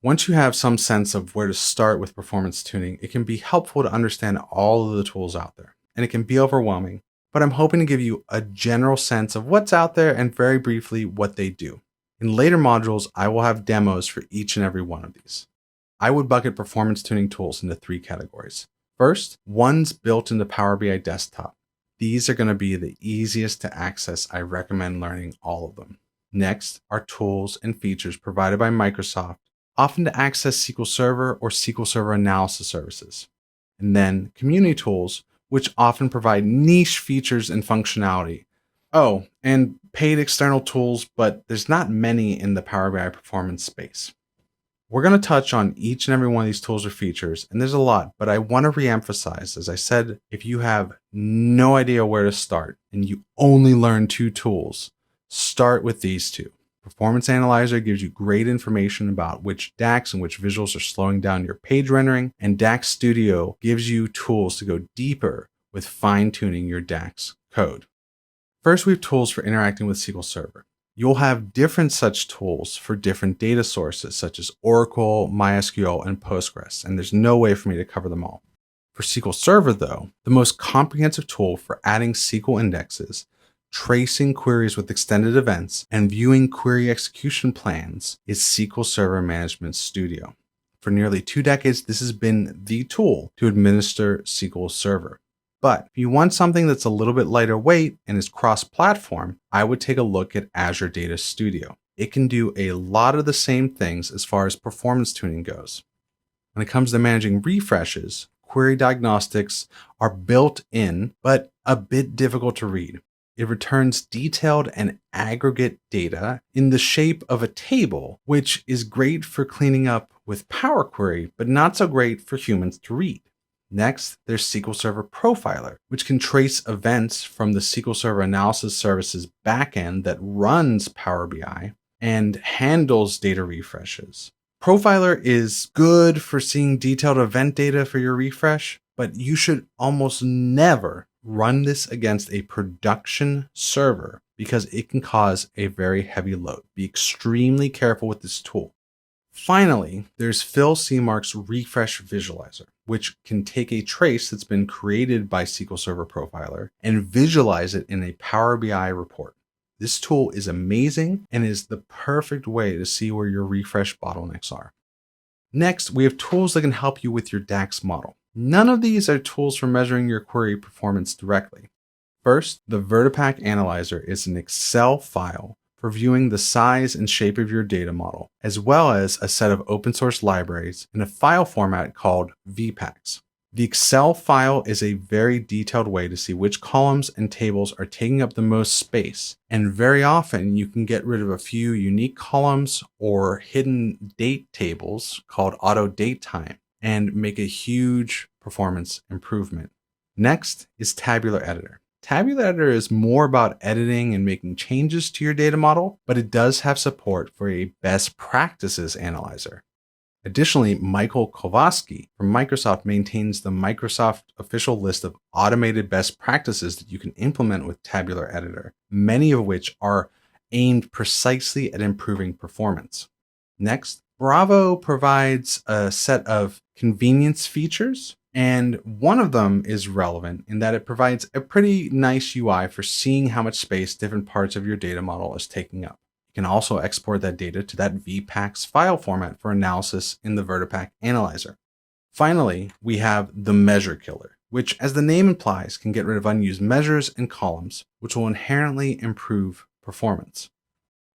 Once you have some sense of where to start with performance tuning, it can be helpful to understand all of the tools out there, and it can be overwhelming, but I'm hoping to give you a general sense of what's out there and very briefly what they do. In later modules, I will have demos for each and every one of these. I would bucket performance tuning tools into 3 categories. First, ones built into Power BI Desktop. These are going to be the easiest to access. I recommend learning all of them. Next are tools and features provided by Microsoft, often to access SQL Server or SQL Server analysis services. And then community tools, which often provide niche features and functionality. Oh, and paid external tools, but there's not many in the Power BI performance space. We're going to touch on each and every one of these tools or features, and there's a lot, but I want to reemphasize, as I said, if you have no idea where to start and you only learn 2 tools, start with these 2. Performance Analyzer gives you great information about which DAX and which visuals are slowing down your page rendering, and DAX Studio gives you tools to go deeper with fine-tuning your DAX code. First, we have tools for interacting with SQL Server. You'll have different such tools for different data sources, such as Oracle, MySQL, and Postgres, and there's no way for me to cover them all. For SQL Server, though, the most comprehensive tool for adding SQL indexes, tracing queries with extended events, and viewing query execution plans is SQL Server Management Studio. For nearly 2 decades, this has been the tool to administer SQL Server. But if you want something that's a little bit lighter weight and is cross-platform, I would take a look at Azure Data Studio. It can do a lot of the same things as far as performance tuning goes. When it comes to managing refreshes, query diagnostics are built in, but a bit difficult to read. It returns detailed and aggregate data in the shape of a table, which is great for cleaning up with Power Query, but not so great for humans to read. Next, there's SQL Server Profiler, which can trace events from the SQL Server Analysis Services backend that runs Power BI and handles data refreshes. Profiler is good for seeing detailed event data for your refresh, but you should almost never run this against a production server because it can cause a very heavy load. Be extremely careful with this tool. Finally, there's Phil Seamark's Refresh Visualizer, which can take a trace that's been created by SQL Server Profiler and visualize it in a Power BI report. This tool is amazing and is the perfect way to see where your refresh bottlenecks are. Next, we have tools that can help you with your DAX model. None of these are tools for measuring your query performance directly. First, the Vertipack Analyzer is an Excel file for viewing the size and shape of your data model, as well as a set of open source libraries in a file format called VPACs. The Excel file is a very detailed way to see which columns and tables are taking up the most space, and very often you can get rid of a few unique columns or hidden date tables called auto date time and make a huge performance improvement. Next is Tabular Editor. Tabular Editor is more about editing and making changes to your data model, but it does have support for a best practices analyzer. Additionally, Michael Kowalski from Microsoft maintains the Microsoft official list of automated best practices that you can implement with Tabular Editor, many of which are aimed precisely at improving performance. Next, Bravo provides a set of convenience features, and one of them is relevant in that it provides a pretty nice UI for seeing how much space different parts of your data model is taking up. You can also export that data to that VPACs file format for analysis in the Vertipack Analyzer. Finally, we have the Measure Killer, which, as the name implies, can get rid of unused measures and columns, which will inherently improve performance.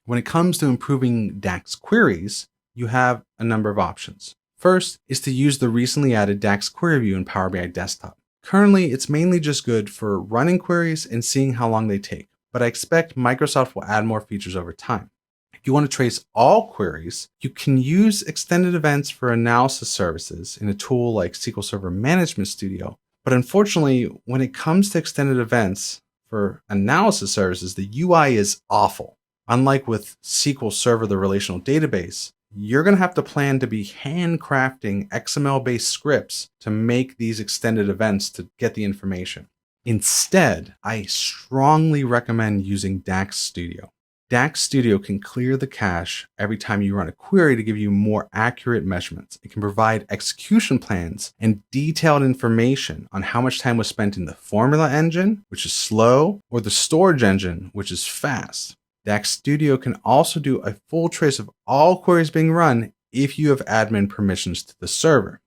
When it comes to improving DAX queries, you have a number of options. First is to use the recently added DAX Query View in Power BI Desktop. Currently, it's mainly just good for running queries and seeing how long they take, but I expect Microsoft will add more features over time. If you want to trace all queries, you can use extended events for analysis services in a tool like SQL Server Management Studio, but unfortunately, when it comes to extended events for analysis services, the UI is awful. Unlike with SQL Server, the relational database, you're going to have to plan to be handcrafting XML-based scripts to make these extended events to get the information. Instead, I strongly recommend using DAX Studio. DAX Studio can clear the cache every time you run a query to give you more accurate measurements. It can provide execution plans and detailed information on how much time was spent in the formula engine, which is slow, or the storage engine, which is fast. DAX Studio can also do a full trace of all queries being run if you have admin permissions to the server.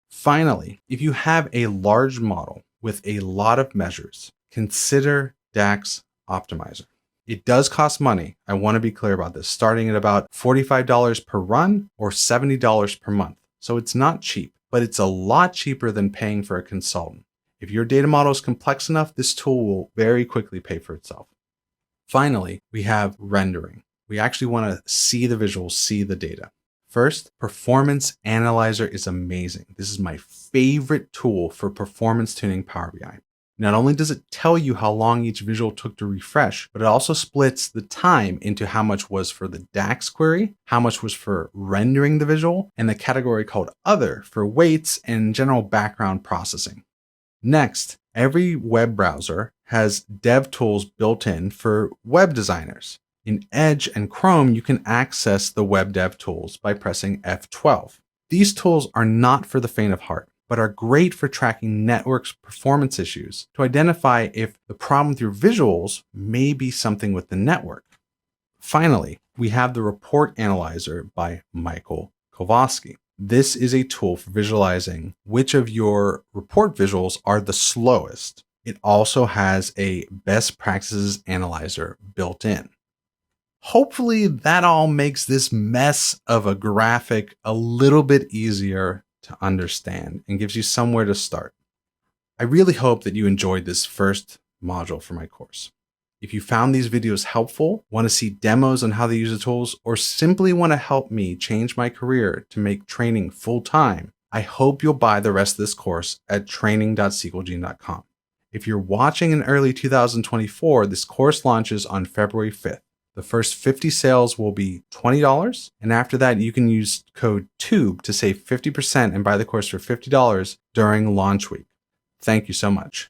Finally, if you have a large model with a lot of measures, consider DAX Optimizer. It does cost money. I want to be clear about this, starting at about $45 per run or $70 per month. So it's not cheap, but it's a lot cheaper than paying for a consultant. If your data model is complex enough, this tool will very quickly pay for itself. Finally, we have rendering. We actually want to see the visuals, see the data. First, Performance Analyzer is amazing. This is my favorite tool for performance tuning Power BI. Not only does it tell you how long each visual took to refresh, but it also splits the time into how much was for the DAX query, how much was for rendering the visual, and the category called Other for weights and general background processing. Next, every web browser has dev tools built in for web designers. In Edge and Chrome, you can access the web dev tools by pressing F12. These tools are not for the faint of heart, but are great for tracking network's performance issues to identify if the problem with your visuals may be something with the network. Finally, we have the Report Analyzer by Michael Kowalski. This is a tool for visualizing which of your report visuals are the slowest. It also has a best practices analyzer built in. Hopefully that all makes this mess of a graphic a little bit easier to understand and gives you somewhere to start. I really hope that you enjoyed this first module for my course. If you found these videos helpful, want to see demos on how to use the tools, or simply want to help me change my career to make training full-time, I hope you'll buy the rest of this course at training.sqlgene.com. If you're watching in early 2024, this course launches on February 5th. The first 50 sales will be $20, and after that, you can use code TUBE to save 50% and buy the course for $50 during launch week. Thank you so much.